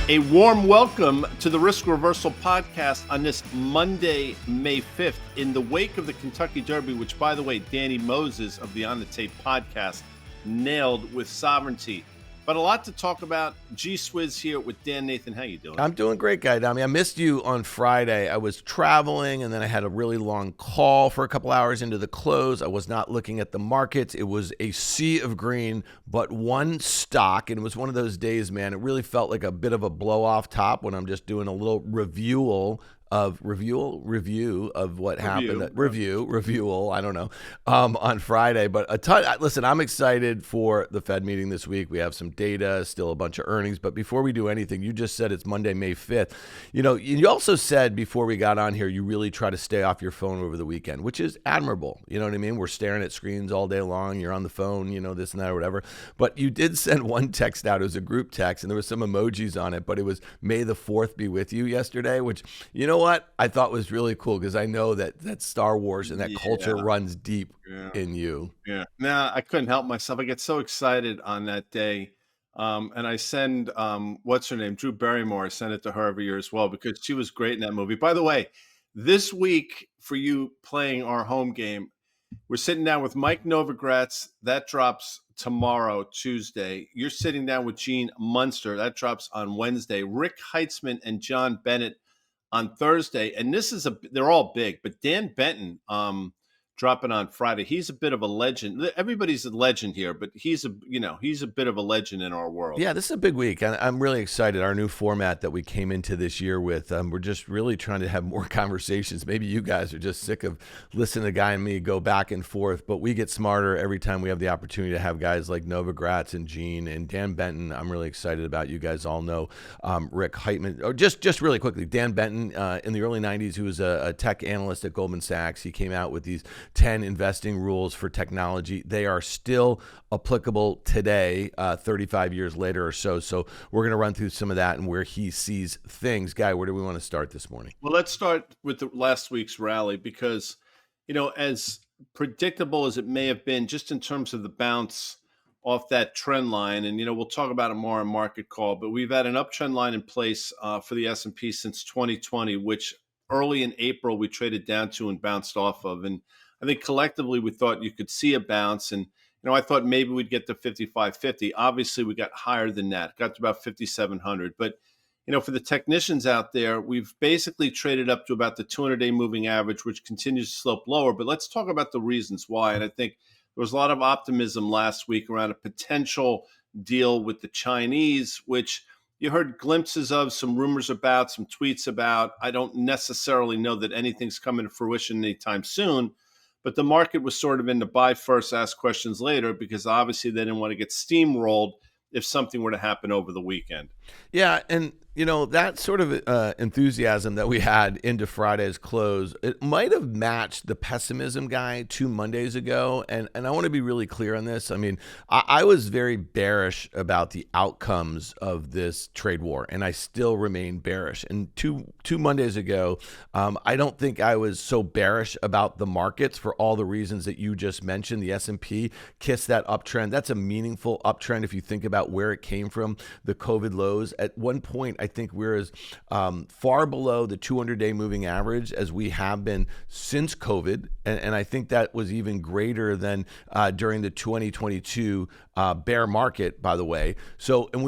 A warm welcome to the Risk Reversal podcast on this Monday, May 5th, in the wake of the Kentucky Derby, which, by the way, Danny Moses of the On the Tape podcast nailed with sovereignty. But a lot to talk about. G-Swizz here with Dan Nathan. How you doing? I'm doing great, guy. Adami, I missed you on Friday. I was traveling, and then I had a really long call for a couple hours into the close. I was not looking at the markets. It was a sea of green, but one stock, and it was one of those days, man. It really felt like a bit of a blow-off top when I'm just doing a little review of what happened. I don't know, on Friday. But a ton. Listen, I'm excited for the Fed meeting this week. We have some data, still a bunch of earnings. But before we do anything, you just said it's Monday, May 5th. You know, you also said before we got on here, you really try to stay off your phone over the weekend, which is admirable. You know what I mean? We're staring at screens all day long. You're on the phone, you know, this and that or whatever. But you did send one text out. It was a group text, and there was some emojis on it. But it was May the 4th be with you yesterday, which, you know what I thought was really cool, because I know that Star Wars and that culture runs deep in you. Yeah. Nah, I couldn't help myself. I get so excited on that day. And I send, what's her name? Drew Barrymore. I send it to her every year as well, because she was great in that movie. By the way, this week for you playing our home game, we're sitting down with Mike Novogratz. That drops tomorrow, Tuesday. You're sitting down with Gene Munster. That drops on Wednesday. Rick Heitzman and John Bennett on Thursday, and they're all big, but Dan Benton dropping on Friday. He's a bit of a legend. Everybody's a legend here, but he's a bit of a legend in our world. Yeah, this is a big week. I'm really excited. Our new format that we came into this year with, we're just really trying to have more conversations. Maybe you guys are just sick of listening to Guy and me go back and forth, but we get smarter every time we have the opportunity to have guys like Novogratz and Gene and Dan Benton. I'm really excited about. You guys all know Rick Heitman. Or just really quickly, Dan Benton in the early 90s, who was a tech analyst at Goldman Sachs. He came out with these 10 investing rules for technology. They are still applicable today, 35 years later or so. So we're going to run through some of that and where he sees things. Guy, where do we want to start this morning? Well, let's start with the last week's rally, because, you know, as predictable as it may have been, just in terms of the bounce off that trend line, and, you know, we'll talk about it more on Market Call, but we've had an uptrend line in place for the S&P since 2020, which early in April we traded down to and bounced off of. And I think collectively we thought you could see a bounce, and, you know, I thought maybe we'd get to 5550. Obviously, we got higher than that, got to about 5700. But, you know, for the technicians out there, we've basically traded up to about the 200-day moving average, which continues to slope lower. But let's talk about the reasons why. And I think there was a lot of optimism last week around a potential deal with the Chinese, which you heard glimpses of, some rumors about, some tweets about. I don't necessarily know that anything's coming to fruition anytime soon. But the market was sort of in the buy first, ask questions later, because obviously they didn't want to get steamrolled if something were to happen over the weekend. Yeah, and you know, that sort of enthusiasm that we had into Friday's close, it might have matched the pessimism, Guy, 2 Mondays ago. And I want to be really clear on this. I mean, I was very bearish about the outcomes of this trade war, and I still remain bearish. And two Mondays ago, I don't think I was so bearish about the markets for all the reasons that you just mentioned. The S&P kissed that uptrend. That's a meaningful uptrend if you think about where it came from, the COVID lows. At one point, I think we're as far below the 200-day moving average as we have been since COVID. And I think that was even greater than during the 2022 bear market, by the way. So, and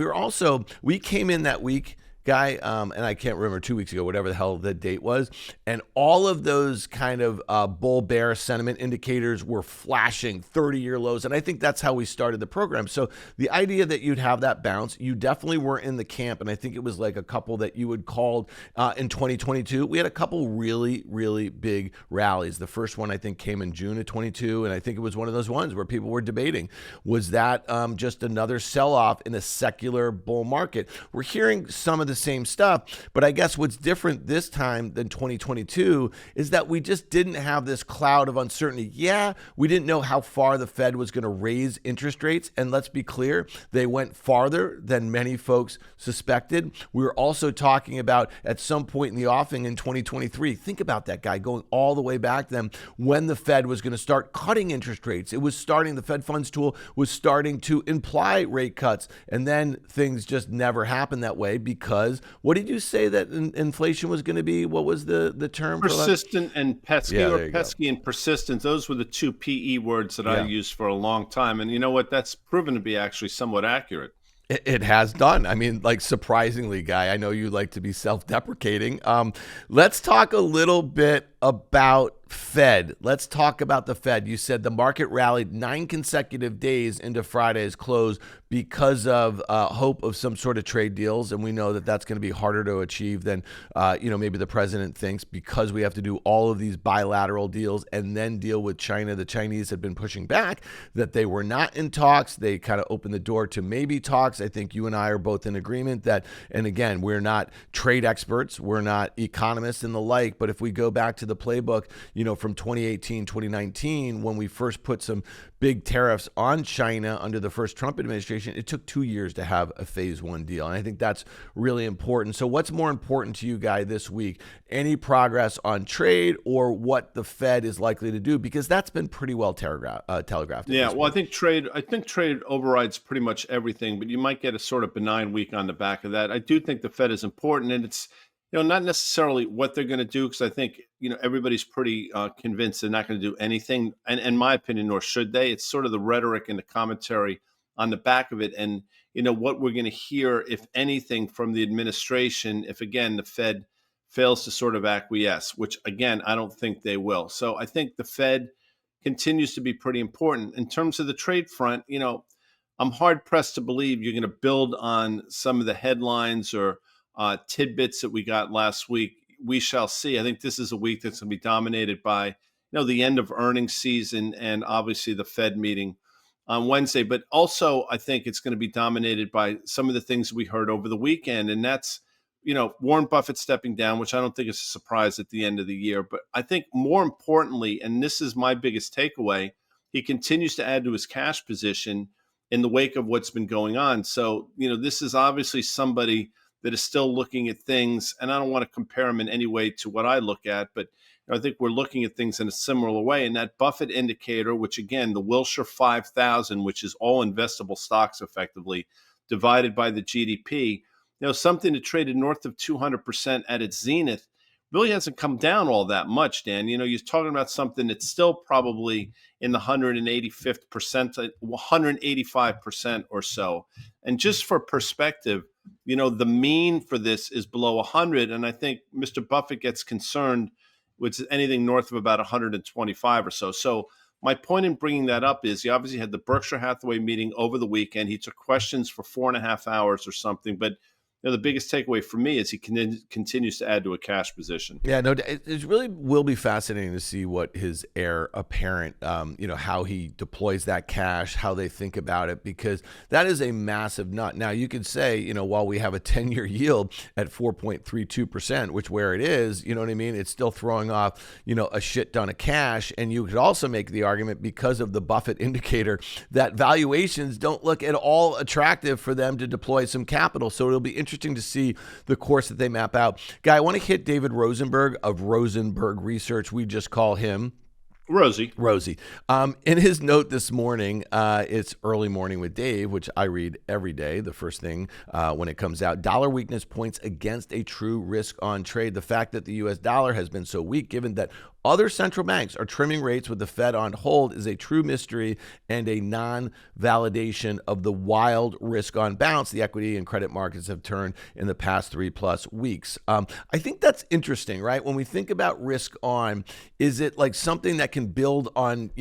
we came in that week, Guy, and I can't remember 2 weeks ago, whatever the hell the date was, and all of those kind of bull bear sentiment indicators were flashing 30-year lows, and I think that's how we started the program. So the idea that you'd have that bounce, you definitely were in the camp, and I think it was like a couple that you had called in 2022. We had a couple really, really big rallies. The first one, I think, came in June of 22, and I think it was one of those ones where people were debating, was that just another sell-off in a secular bull market? We're hearing some of the same stuff, but I guess what's different this time than 2022 is that we just didn't have this cloud of uncertainty. Yeah, we didn't know how far the Fed was going to raise interest rates, and let's be clear, they went farther than many folks suspected. We were also talking about at some point in the offing in 2023, think about that, Guy, going all the way back then, when the Fed was going to start cutting interest rates. It was starting, the Fed funds tool was starting to imply rate cuts, and then things just never happened that way because because what did you say that inflation was going to be? What was the term for that? Persistent and pesky, Yeah, or there you go. pesky and persistent. Those were the two PE words that I Yeah. used for a long time. And you know what? That's proven to be actually somewhat accurate. It has done. I mean, like, surprisingly, Guy, I know you like to be self-deprecating. Let's talk a little bit about Fed. Let's talk about the Fed. You said the market rallied 9 consecutive days into Friday's close because of hope of some sort of trade deals, and we know that that's going to be harder to achieve than maybe the president thinks, because we have to do all of these bilateral deals and then deal with China. The Chinese have been pushing back that they were not in talks. They kind of opened the door to maybe talks. I think you and I are both in agreement that, and again, we're not trade experts, we're not economists and the like, but if we go back to the playbook, from 2018, 2019, when we first put some big tariffs on China under the first Trump administration, it took 2 years to have a phase 1 deal. And I think that's really important. So what's more important to you, Guy, this week? Any progress on trade or what the Fed is likely to do? Because that's been pretty well telegraphed. Yeah, well, I think trade overrides pretty much everything, but you might get a sort of benign week on the back of that. I do think the Fed is important, and it's not necessarily what they're going to do, because I think everybody's pretty convinced they're not going to do anything, and in my opinion, nor should they. It's sort of the rhetoric and the commentary on the back of it, and what we're going to hear, if anything, from the administration, if again the Fed fails to sort of acquiesce, which again I don't think they will. So I think the Fed continues to be pretty important in terms of the trade front. I'm hard pressed to believe you're going to build on some of the headlines or tidbits that we got last week. We shall see. I think this is a week that's going to be dominated by, the end of earnings season and obviously the Fed meeting on Wednesday. But also, I think it's going to be dominated by some of the things we heard over the weekend. And that's, Warren Buffett stepping down, which I don't think is a surprise at the end of the year. But I think more importantly, and this is my biggest takeaway, he continues to add to his cash position in the wake of what's been going on. So, this is obviously somebody that is still looking at things, and I don't want to compare him in any way to what I look at, but I think we're looking at things in a similar way. And that Buffett indicator, which again, the Wilshire 5000, which is all investable stocks effectively, divided by the GDP, something that traded north of 200% at its zenith, really hasn't come down all that much, Dan. You're talking about something that's still probably in the 185th percent, 185% or so. And just for perspective, the mean for this is below 100. And I think Mr. Buffett gets concerned with anything north of about 125 or so. So my point in bringing that up is he obviously had the Berkshire Hathaway meeting over the weekend. He took questions for 4.5 hours or something. But the biggest takeaway for me is he continues to add to a cash position. Yeah, no, it really will be fascinating to see what his heir apparent, how he deploys that cash, how they think about it, because that is a massive nut. Now, you could say, while we have a 10-year yield at 4.32%, which where it is, you know what I mean? It's still throwing off, a shit ton of cash. And you could also make the argument, because of the Buffett indicator, that valuations don't look at all attractive for them to deploy some capital. So it'll be interesting to see the course that they map out. Guy, I want to hit David Rosenberg of Rosenberg Research. We just call him Rosie. In his note this morning, it's Early Morning with Dave, which I read every day, the first thing when it comes out. Dollar weakness points against a true risk on trade. The fact that the U.S. dollar has been so weak, given that other central banks are trimming rates with the Fed on hold, is a true mystery and a non-validation of the wild risk on bounce the equity and credit markets have turned in the past 3+ weeks. I think that's interesting, right? When we think about risk on, is it like something that can build on,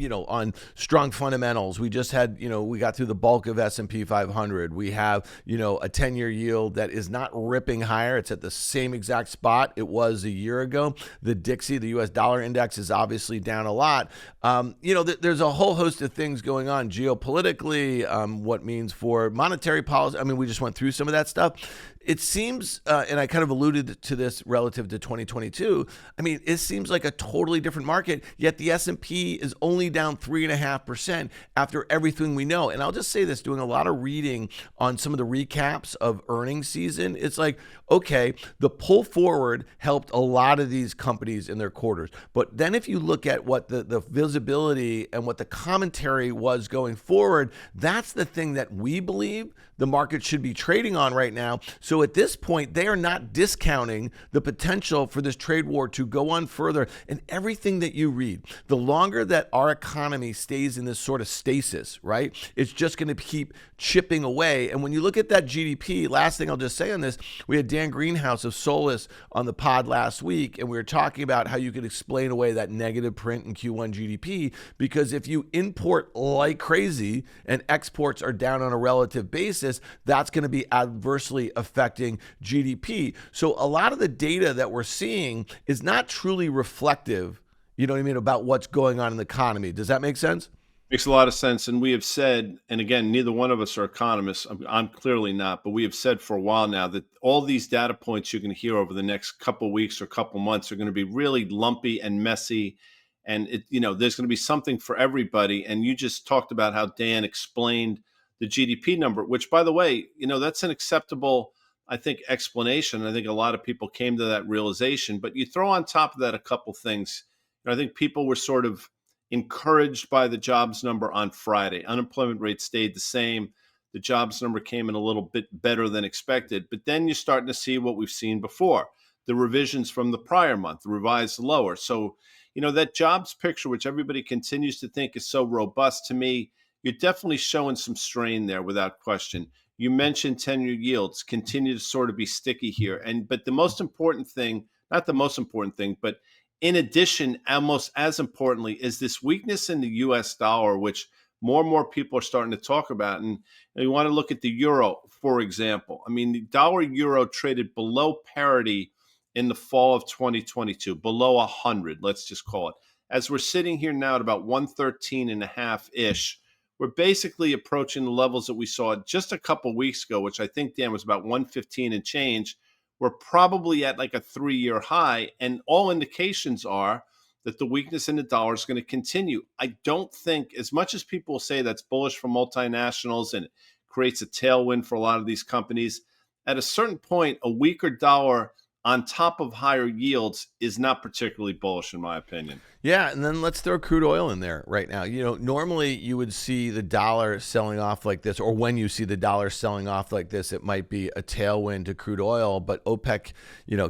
on strong fundamentals? We just had, we got through the bulk of S&P 500. We have, a 10-year yield that is not ripping higher. It's at the same exact spot it was a year ago. The Dixie, the U.S. dollar index, is obviously down a lot. There's a whole host of things going on geopolitically, what means for monetary policy. I mean, we just went through some of that stuff. It seems, and I kind of alluded to this relative to 2022, I mean, it seems like a totally different market, yet the S&P is only down 3.5% after everything we know. And I'll just say this, doing a lot of reading on some of the recaps of earnings season, it's like, okay, the pull forward helped a lot of these companies in their quarters. But then if you look at what the visibility and what the commentary was going forward, that's the thing that we believe the market should be trading on right now. So at this point, they are not discounting the potential for this trade war to go on further. And everything that you read, the longer that our economy stays in this sort of stasis, right, it's just going to keep chipping away. And when you look at that GDP, last thing I'll just say on this, we had Dan Greenhouse of Solus on the pod last week, and we were talking about how you could explain away that negative print in Q1 GDP, because if you import like crazy and exports are down on a relative basis, that's going to be adversely affecting GDP. So a lot of the data that we're seeing is not truly reflective, you know what I mean, about what's going on in the economy. Does that make sense? Makes a lot of sense. And we have said, and again, neither one of us are economists. I'm clearly not, but we have said for a while now that all these data points you're going to hear over the next couple of weeks or couple months are going to be really lumpy and messy. And there's going to be something for everybody. And you just talked about how Dan explained the GDP number, which, by the way, that's an acceptable, I think, explanation. I think a lot of people came to that realization. But you throw on top of that a couple things. I think people were sort of encouraged by the jobs number on Friday. Unemployment rate stayed the same. The jobs number came in a little bit better than expected. But then you're starting to see what we've seen before, the revisions from the prior month, revised lower. So, that jobs picture, which everybody continues to think is so robust, to me, you're definitely showing some strain there without question. You mentioned 10-year yields continue to sort of be sticky here. But the most important thing, not the most important thing, but in addition, almost as importantly, is this weakness in the U.S. dollar, which more and more people are starting to talk about. And you want to look at the euro, for example. I mean, the dollar euro traded below parity in the fall of 2022, below 100, let's just call it. As we're sitting here now at about 113 and a half-ish, we're basically approaching the levels that we saw just a couple weeks ago, which I think, Dan, was about 115 and change. We're probably at like a 3-year high, and all indications are that the weakness in the dollar is going to continue. I don't think, as much as people say that's bullish for multinationals and it creates a tailwind for a lot of these companies, at a certain point, a weaker dollar on top of higher yields is not particularly bullish, in my opinion. Yeah, and then let's throw crude oil in there right now. Normally you would see the dollar selling off like this, or when you see the dollar selling off like this, it might be a tailwind to crude oil. But OPEC,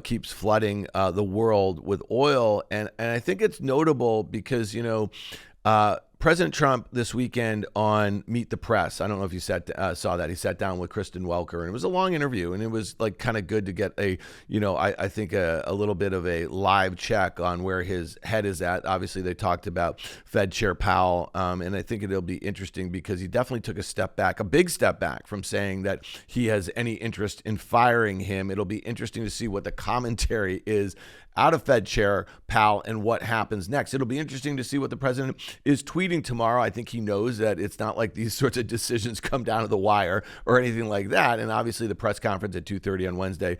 keeps flooding the world with oil, and I think it's notable because President Trump this weekend on Meet the Press, I don't know if you saw that. He sat down with Kristen Welker, and it was a long interview, and it was like kind of good to get I think a little bit of a live check on where his head is at. Obviously, they talked about Fed Chair Powell, and I think it'll be interesting because he definitely took a big step back from saying that he has any interest in firing him. It'll be interesting to see what the commentary is out of Fed Chair Powell and what happens next. It'll be interesting to see what the president is tweeting tomorrow. I think he knows that it's not like these sorts of decisions come down to the wire or anything like that. And obviously the press conference at 2:30 on Wednesday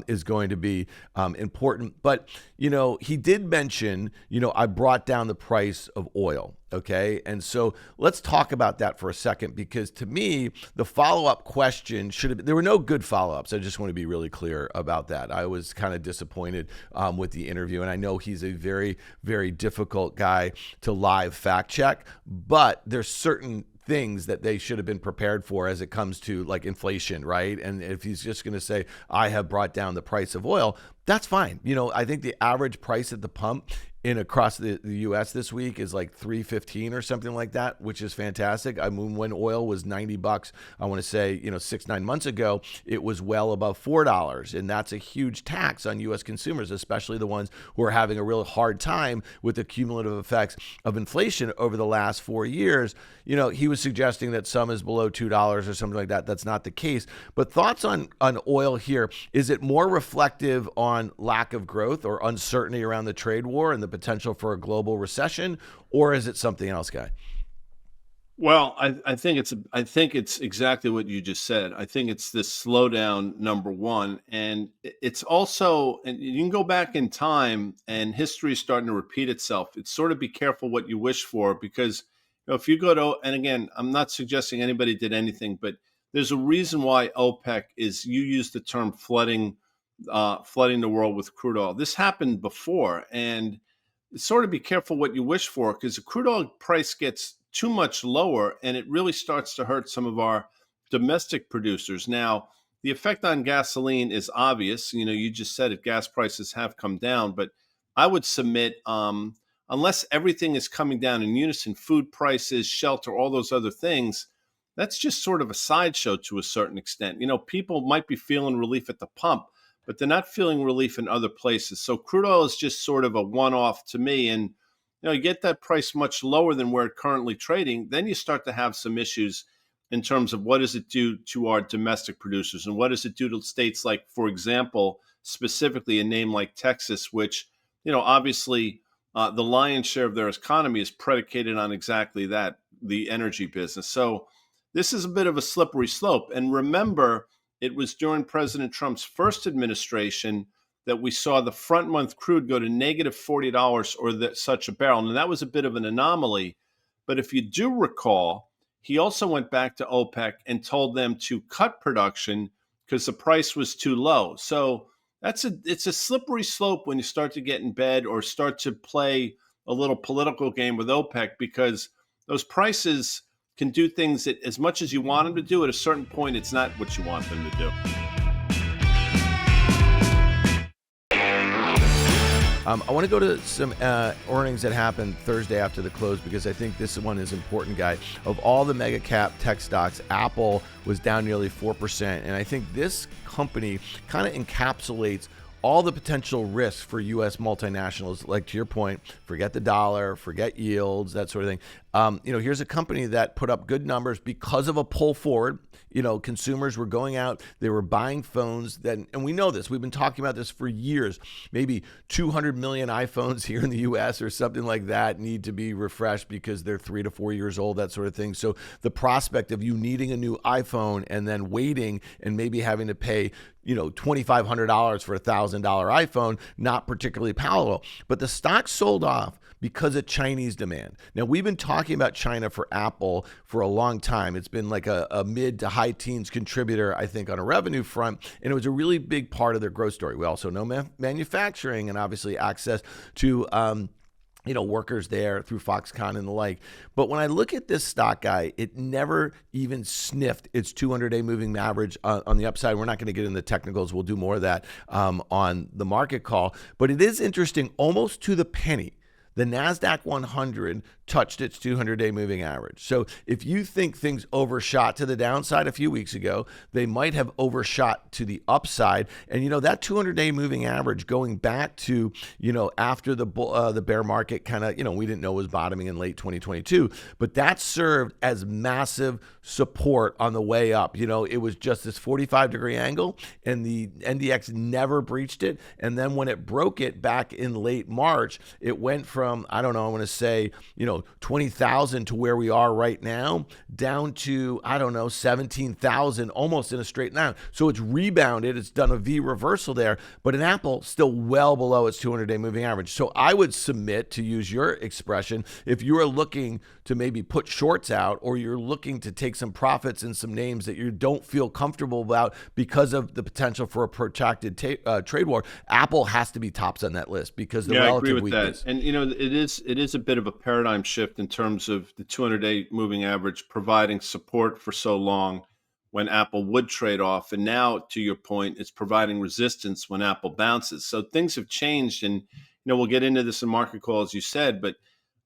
is going to be important. But, he did mention, I brought down the price of oil. Okay. And so let's talk about that for a second, because to me, the follow-up question should have been, there were no good follow-ups. I just want to be really clear about that. I was kind of disappointed with the interview. And I know he's a very, very difficult guy to live fact check, but there's certain things that they should have been prepared for as it comes to like inflation, right? And if he's just going to say, I have brought down the price of oil, that's fine. I think the average price at the pump across the U.S. this week is like $3.15 or something like that, which is fantastic. I mean, when oil was $90, I want to say, 6-9 months ago, it was well above $4. And that's a huge tax on U.S. consumers, especially the ones who are having a real hard time with the cumulative effects of inflation over the last 4 years. He was suggesting that some is below $2 or something like that. That's not the case. But thoughts on oil here. Is it more reflective on lack of growth or uncertainty around the trade war and the potential for a global recession, or is it something else, Guy? Well, I think it's exactly what you just said. I think it's this slowdown, number one, and it's also, and you can go back in time, and history is starting to repeat itself. It's sort of be careful what you wish for, because if you go to, and again, I'm not suggesting anybody did anything, but there's a reason why OPEC is, you use the term flooding the world with crude oil. This happened before, and sort of be careful what you wish for, because the crude oil price gets too much lower and it really starts to hurt some of our domestic producers. Now, the effect on gasoline is obvious. You just said it, gas prices have come down, but I would submit, unless everything is coming down in unison, food prices, shelter, all those other things, that's just sort of a sideshow to a certain extent. People might be feeling relief at the pump, but they're not feeling relief in other places. So crude oil is just sort of a one-off to me. And you get that price much lower than where it's currently trading, then you start to have some issues in terms of what does it do to our domestic producers and what does it do to states like, for example, specifically a name like Texas, which, obviously the lion's share of their economy is predicated on exactly that, the energy business. So this is a bit of a slippery slope. And remember, it was during President Trump's first administration that we saw the front month crude go to negative $40 or such a barrel. And that was a bit of an anomaly. But if you do recall, he also went back to OPEC and told them to cut production because the price was too low. So it's a slippery slope when you start to get in bed or start to play a little political game with OPEC, because those prices can do things that, as much as you want them to do, at a certain point, it's not what you want them to do. I want to go to some earnings that happened Thursday after the close, because I think this one is important, guy. Of all the mega cap tech stocks, Apple was down nearly 4%. And I think this company kind of encapsulates all the potential risks for U.S. multinationals. Like, to your point, forget the dollar, forget yields, that sort of thing. Here's a company that put up good numbers because of a pull forward. Consumers were going out, they were buying phones. And we know this. We've been talking about this for years. Maybe 200 million iPhones here in the U.S. or something like that need to be refreshed because they're 3 to 4 years old, that sort of thing. So the prospect of you needing a new iPhone and then waiting and maybe having to pay $2,500 for a $1,000 iPhone, not particularly palatable. But the stock sold off because of Chinese demand. Now, we've been talking about China for Apple for a long time. It's been like a mid to high teens contributor, I think, on a revenue front, and it was a really big part of their growth story. We also know manufacturing and obviously access to workers there through Foxconn and the like. But when I look at this stock, guy, it never even sniffed its 200-day moving average on the upside. We're not going to get into the technicals. We'll do more of that on the market call. But it is interesting, almost to the penny, the NASDAQ 100 touched its 200-day moving average. So if you think things overshot to the downside a few weeks ago, they might have overshot to the upside. And, that 200-day moving average going back to, after the bear market kind of, we didn't know was bottoming in late 2022, but that served as massive support on the way up. It was just this 45-degree angle, and the NDX never breached it. And then when it broke it back in late March, it went from, I want to say, 20,000 to where we are right now, down to, 17,000, almost in a straight line. So it's rebounded. It's done a V reversal there, but in Apple, still well below its 200-day moving average. So I would submit, to use your expression, if you are looking to maybe put shorts out, or you're looking to take some profits in some names that you don't feel comfortable about because of the potential for a protracted trade war, Apple has to be tops on that list because the relative I agree with weakness. that. And it is a bit of a paradigm shift in terms of the 200-day moving average providing support for so long when Apple would trade off, and now, to your point, it's providing resistance when Apple bounces. So things have changed, and we'll get into this in market call, as you said, but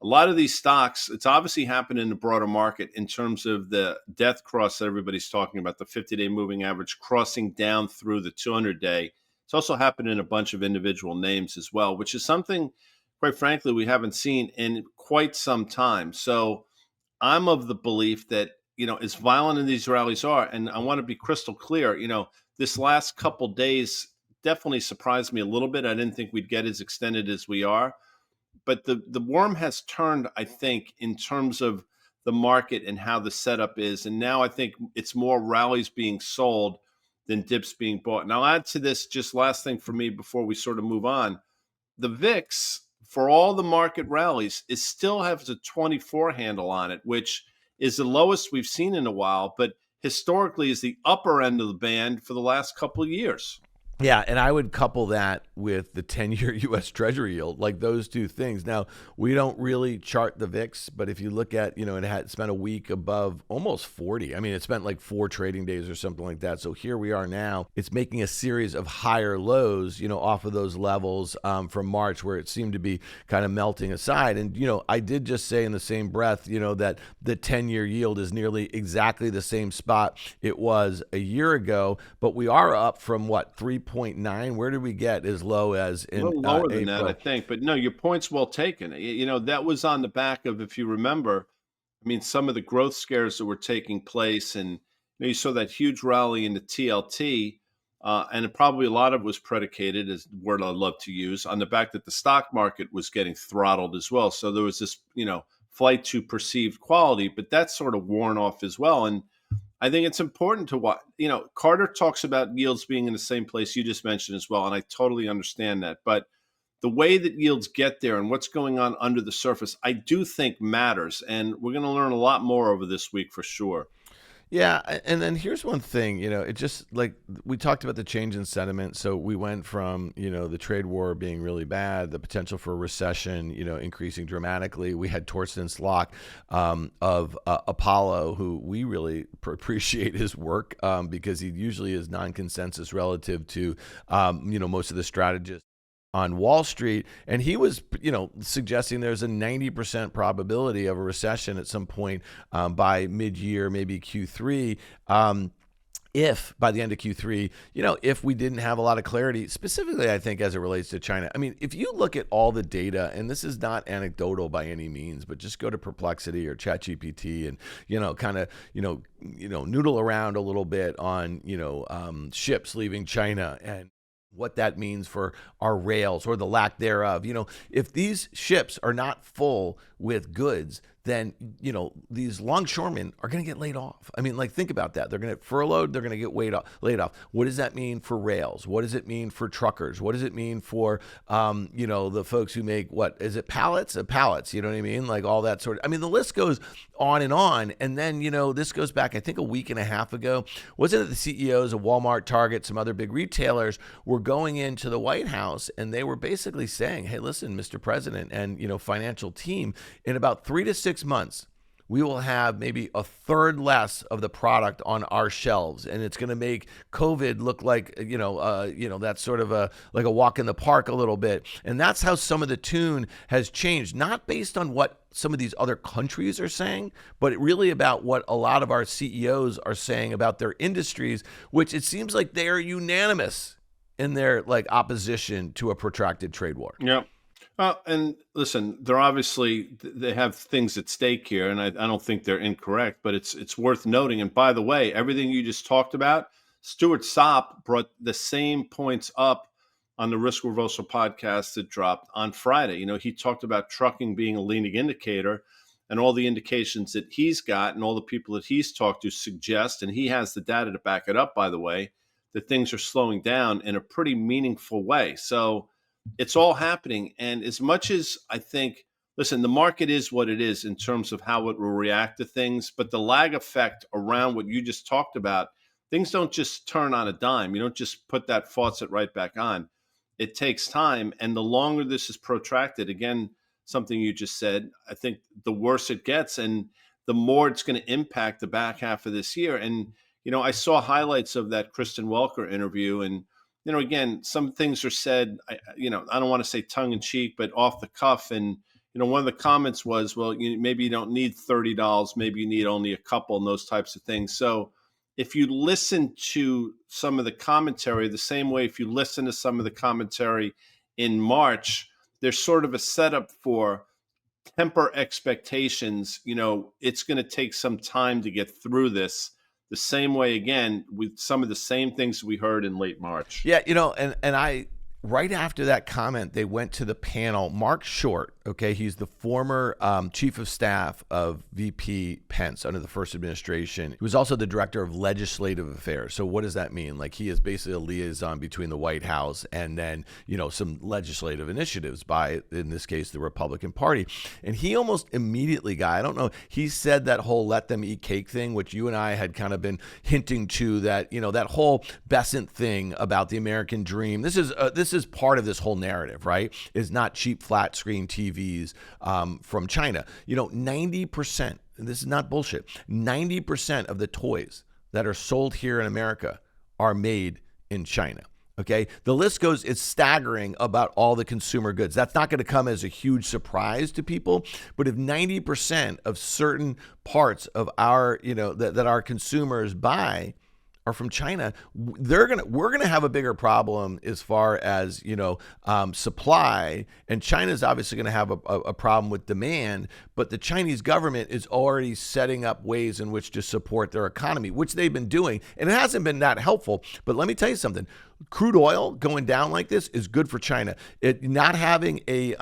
a lot of these stocks, it's obviously happened in the broader market in terms of the death cross that everybody's talking about, the 50-day moving average crossing down through the 200-day. It's also happened in a bunch of individual names as well, which is something, quite frankly, we haven't seen in quite some time. So I'm of the belief that, as violent as these rallies are, and I want to be crystal clear, this last couple days definitely surprised me a little bit. I didn't think we'd get as extended as we are. But the worm has turned, I think, in terms of the market and how the setup is. And now I think it's more rallies being sold than dips being bought. And I'll add to this, just last thing for me before we sort of move on. The VIX, for all the market rallies, it still has a 24 handle on it, which is the lowest we've seen in a while, but historically is the upper end of the band for the last couple of years. Yeah, and I would couple that with the 10-year U.S. Treasury yield, like those two things. Now, we don't really chart the VIX, but if you look at, it had spent a week above almost 40. I mean, it spent like 4 trading days or something like that. So here we are now. It's making a series of higher lows, off of those levels from March where it seemed to be kind of melting aside. And, I did just say in the same breath, that the 10-year yield is nearly exactly the same spot it was a year ago, but we are up from what, 3.9? Where did we get as low as A in little lower than that, I April? think. But no, your point's well taken. That was on the back of, if you remember, I mean, some of the growth scares that were taking place, and you saw that huge rally in the TLT, and probably a lot of it was predicated, is the word I love to use, on the back that the stock market was getting throttled as well. So there was this, flight to perceived quality, but that's sort of worn off as well. And I think it's important to watch. Carter talks about yields being in the same place you just mentioned as well, and I totally understand that. But the way that yields get there and what's going on under the surface, I do think matters, and we're going to learn a lot more over this week for sure. Yeah, and then here's one thing, it just like we talked about the change in sentiment. So we went from, the trade war being really bad, the potential for a recession, increasing dramatically. We had Torsten Slok of Apollo, who we really appreciate his work because he usually is non-consensus relative to, most of the strategists on Wall Street, and he was, suggesting there's a 90% probability of a recession at some point by mid-year, maybe Q3. If by the end of Q3, if we didn't have a lot of clarity, specifically, I think, as it relates to China. I mean, if you look at all the data, and this is not anecdotal by any means, but just go to Perplexity or ChatGPT and, kind of, noodle around a little bit on, ships leaving China and what that means for our rails or the lack thereof. If these ships are not full with goods, then, these longshoremen are going to get laid off. I mean, like, think about that. They're going to get furloughed. They're going to get laid off. What does that mean for rails? What does it mean for truckers? What does it mean for, the folks who make, what is it, pallets? Pallets, you know what I mean? Like all that sort of, I mean, the list goes on. And then, this goes back, I think, a week and a half ago. Wasn't it the CEOs of Walmart, Target, some other big retailers were going into the White House and they were basically saying, hey, listen, Mr. President and, financial team, in about 3 to 6 months, we will have maybe a third less of the product on our shelves, and it's going to make COVID look like that's sort of like a walk in the park a little bit. And that's how some of the tune has changed, not based on what some of these other countries are saying, but really about what a lot of our CEOs are saying about their industries, which it seems like they are unanimous in their opposition to a protracted trade war. Yep. And listen, they have things at stake here, and I don't think they're incorrect, but it's worth noting. And by the way, everything you just talked about, Stuart Sopp brought the same points up on the Risk Reversal podcast that dropped on Friday. He talked about trucking being a leading indicator, and all the indications that he's got and all the people that he's talked to suggest, and he has the data to back it up, by the way, that things are slowing down in a pretty meaningful way. So it's all happening. And as much as I think, listen, the market is what it is in terms of how it will react to things, but the lag effect around what you just talked about, things don't just turn on a dime. You don't just put that faucet right back on. It takes time. And the longer this is protracted, again, something you just said, I think the worse it gets and the more it's going to impact the back half of this year. And, I saw highlights of that Kristen Welker interview, and again, some things are said, I don't want to say tongue in cheek, but off the cuff. And, one of the comments was, well, maybe you don't need $30, maybe you need only a couple, and those types of things. So if you listen to some of the commentary, the same way if you listen to some of the commentary in March, there's sort of a setup for temper expectations. It's going to take some time to get through this. The same way, again, with some of the same things we heard in late March. Yeah, and I right after that comment, they went to the panel. Mark Short, Okay, he's the former chief of staff of VP Pence under the first administration. He was also the director of legislative affairs. So what does that mean? Like, he is basically a liaison between the White House and then, some legislative initiatives by, in this case, the Republican Party. And he almost immediately, Guy, I don't know, he said that whole let them eat cake thing, which you and I had kind of been hinting to, that, that whole Besant thing about the American dream. This is part of this whole narrative, right? Is not cheap flat screen TVs from China. 90%, and this is not bullshit, 90% of the toys that are sold here in America are made in China. Okay, the list goes, it's staggering about all the consumer goods. That's not going to come as a huge surprise to people, but if 90% of certain parts of our, that our consumers buy are from China, we're gonna have a bigger problem as far as supply, and China's obviously gonna have a problem with demand. But the Chinese government is already setting up ways in which to support their economy, which they've been doing, and it hasn't been that helpful. But let me tell you something: crude oil going down like this is good for China. It not having a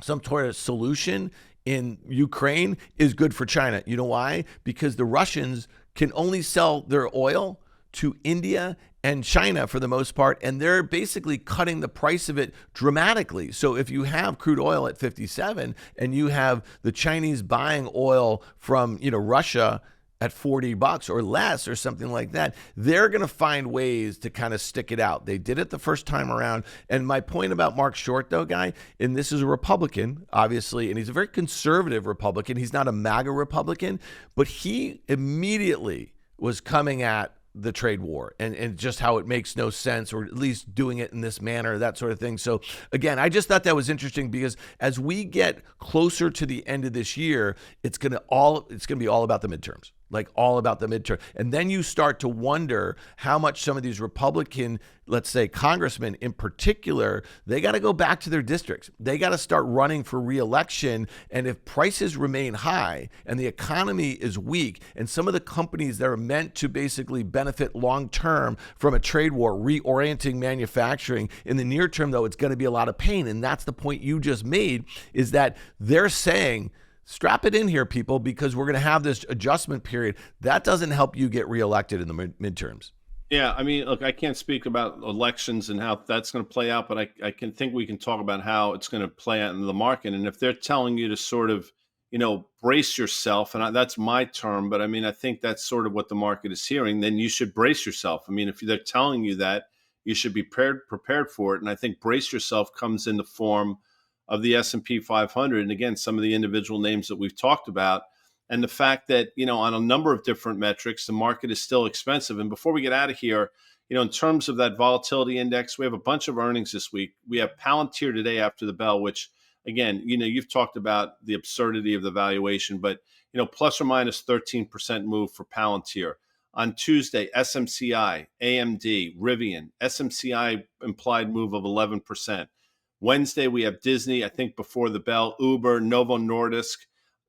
some sort of solution in Ukraine is good for China. You know why? Because the Russians can only sell their oil to India and China for the most part, and they're basically cutting the price of it dramatically. So if you have crude oil at 57 and you have the Chinese buying oil from Russia at $40 or less or something like that, they're going to find ways to kind of stick it out. They did it the first time around. And my point about Mark Short, though, Guy, and this is a Republican, obviously, and he's a very conservative Republican. He's not a MAGA Republican, but he immediately was coming at the trade war and just how it makes no sense, or at least doing it in this manner, that sort of thing. So again, I just thought that was interesting, because as we get closer to the end of this year, it's going to be all about the midterms. Like, all about the midterm. And then you start to wonder how much some of these Republican, let's say congressmen in particular, they got to go back to their districts. They got to start running for reelection. And if prices remain high and the economy is weak, and some of the companies that are meant to basically benefit long term from a trade war, reorienting manufacturing, in the near term, though, it's going to be a lot of pain. And that's the point you just made, is that they're saying, strap it in here, people, because we're going to have this adjustment period. That doesn't help you get reelected in the midterms. Yeah, I mean, look, I can't speak about elections and how that's going to play out, but I can think we can talk about how it's going to play out in the market. And if they're telling you to sort of, brace yourself, and that's my term, but I mean, I think that's sort of what the market is hearing, then you should brace yourself. I mean, if they're telling you that, you should be prepared for it. And I think brace yourself comes in the form of the S&P 500. And again, some of the individual names that we've talked about, and the fact that, on a number of different metrics, the market is still expensive. And before we get out of here, in terms of that volatility index, we have a bunch of earnings this week. We have Palantir today after the bell, which again, you've talked about the absurdity of the valuation, but, plus or minus 13% move for Palantir. On Tuesday, SMCI, AMD, Rivian, SMCI implied move of 11%. Wednesday, we have Disney, I think before the bell, Uber, Novo Nordisk,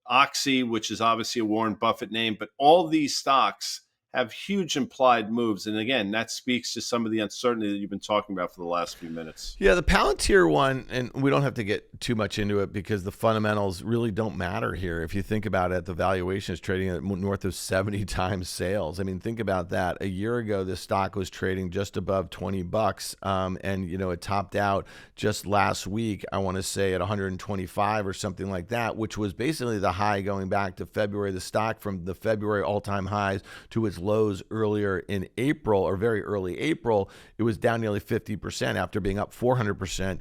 Oxy, which is obviously a Warren Buffett name, but all these stocks have huge implied moves. And again, that speaks to some of the uncertainty that you've been talking about for the last few minutes. Yeah, the Palantir one, and we don't have to get too much into it because the fundamentals really don't matter here. If you think about it, the valuation is trading at north of 70 times sales. I mean, think about that. A year ago, this stock was trading just above $20. And, it topped out just last week, I want to say at 125 or something like that, which was basically the high going back to February. The stock from the February all-time highs to its lows earlier in April, or very early April, it was down nearly 50% after being up 400%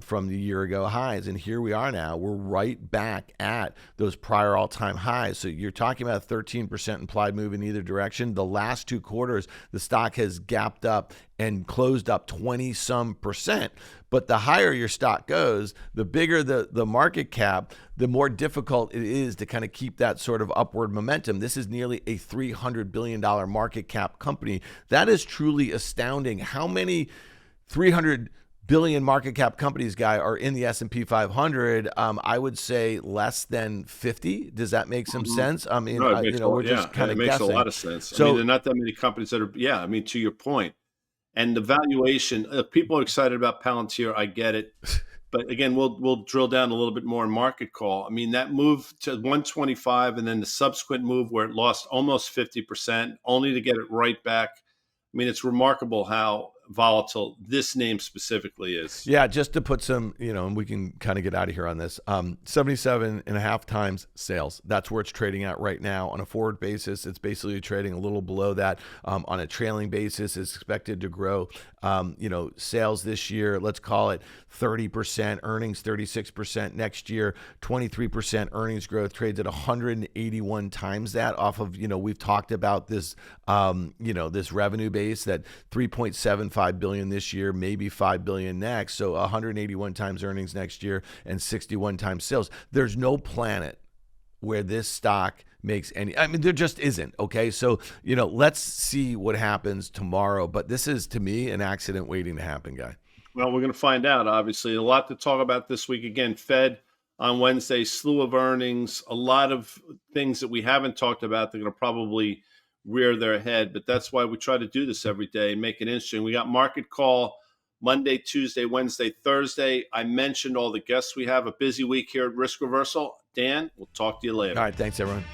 from the year ago highs. And here we are now. We're right back at those prior all-time highs. So you're talking about a 13% implied move in either direction. The last two quarters, the stock has gapped up and closed up 20-some%. But the higher your stock goes, the bigger the market cap, the more difficult it is to kind of keep that sort of upward momentum. This is nearly a $300 billion market cap company. That is truly astounding. How many 300 billion market cap companies, Guy, are in the S&P 500? I would say less than 50. Does that make some sense? I mean, No, we're just kind of guessing. It makes a lot of sense. So, I mean, there are not that many companies that are, to your point. And the valuation, people are excited about Palantir. I get it. But again, we'll drill down a little bit more in market call. I mean, that move to 125 and then the subsequent move where it lost almost 50%, only to get it right back. I mean, it's remarkable how volatile this name specifically is. Yeah, just to put some, and we can kind of get out of here on this. 77 and a half times sales. That's where it's trading at right now. On a forward basis, it's basically trading a little below that. On a trailing basis, it's expected to grow, sales this year, let's call it 30%, earnings 36% next year, 23% earnings growth, trades at 181 times that off of, we've talked about this, this revenue base that 3.75 billion this year, maybe 5 billion next. So 181 times earnings next year and 61 times sales. There's no planet where this stock makes any, there just isn't. Okay. So, let's see what happens tomorrow. But this is, to me, an accident waiting to happen, Guy. Well, we're going to find out, obviously. A lot to talk about this week. Again, Fed on Wednesday, slew of earnings, a lot of things that we haven't talked about. They're going to probably rear their head, but that's why we try to do this every day and make it interesting. We got market call Monday, Tuesday, Wednesday, Thursday. I mentioned all the guests we have. A busy week here at Risk Reversal. Dan, we'll talk to you later. All right. Thanks, everyone.